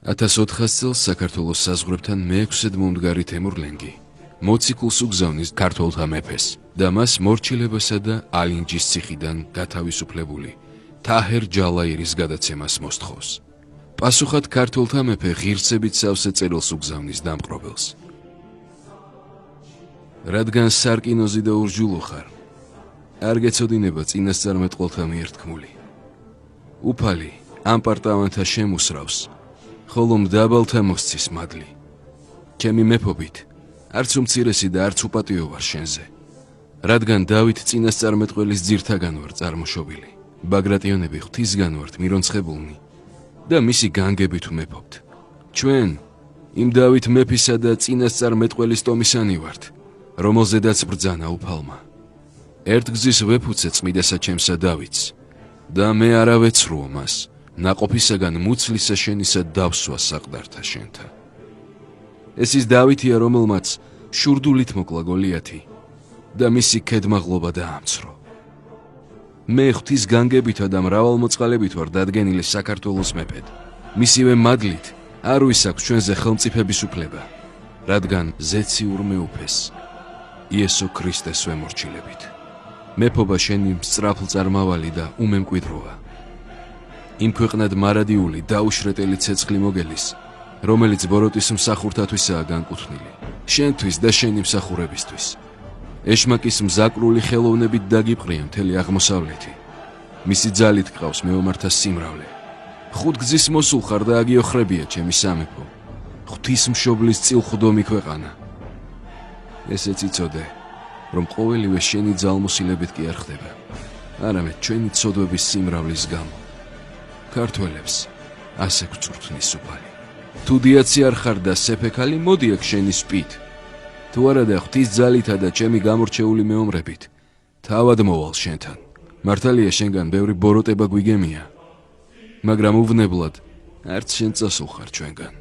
1400 წელს საქართველოს საზღვრებთან მეექვსედ მომდგარი თემურლენგი მოციქულს უგზავნის ქართველთა მეფეს და მას მორჩილებასა და ალინჯის ციხიდან გათავისუფლებული თაჰერ ჯალაირის გადაცემას მოსთხოვს. პასუხად ქართველთა მეფე ღირსებით სავსე წერილს უგზავნის დამპყრობელს. რადგან სარკინოზი და ურჯულო ხარ, არ გეცოდინება წინასწარმეტყველთა მიერ თქმული. უფალი ამ პარტამანთა შემუსრავს, ხოლო მდაბალთა მოსცის მადლი. ჩემი მეფობით არც უმცირესი და არც უპატიო ვარ შენზე, რადგან დავით წინასწარმეტყველის ძირთაგან ვარ წარმოშობილი. ბაგრატიონები ღვთისგან ვართ მირონცხებულნი და მისი განგებით ვმეფობთ. ჩვენ იმ დავით მეფისა და წინასწარმეტყველის ტომისანი ვართ, რომელზედაც ბრძანა უფალმა. ერთგზის ვეფუცე წმიდასა ჩემსა დავითს და მე არა ვეცრუო მას ნაყოფისაგან მუცლისა შენისა დავსვა საყდართა შენთა. ეს ის დავითია, რომელმაც შურდულით მოკლა გოლიათი და მისი ქედმაღლობა დაამცრო. მე ღვთის განგებითა და მრავალმოწყალებით ვარ დადგენილი საქართველოს მეფედ. მისივე მადლით არ ვისაქვს ჩვენზე ხელმწიფების უფლება, რადგან ზეციურ მეუფეს იესო ქრისტეს ვემორჩილებით. მეფობა შენი სწრაფლწარმავალი და უმემკვიდროა. იმ ქვეყნად მარადიული დაუშრეტელი ცეცხლი მოგელის, რომელიც ბოროტის მსახურთათვისაა განკუთვნილი, შენთვის და შენი მსახურებისთვის. ეშმაკის მზაკრული ხელოვნებით დაგიპყრია მთელი აღმოსავლეთი. მისი ძალით გყავს მეომართა სიმრავლე. ხუთგზის მოსულ ხარ და აგიოხრებია ჩემი სამეფო. ღვთისმშობლის წილხვდომი ქვეყანა. ესეც იცოდე, რომ ყოველივე შენი ძალმოსილებით კი არ ხდება, არამედ ჩვენი ცოდვების სიმრავლის გამო. ქართველებს ასე გვწვრთნის უფალი. თუ დიაცი არ ხარ და სეფექალი, მოდი აქ შენი სპით. თუ არა და ღვთის ძალითა და ჩემი გამორჩეული მეომრებით თავად მოვალ შენთან. მართალია შენგან ბევრი ბოროტება გვიგემია, მაგრამ უვნებლად არც შენ წასულ ხარ ჩვენგან.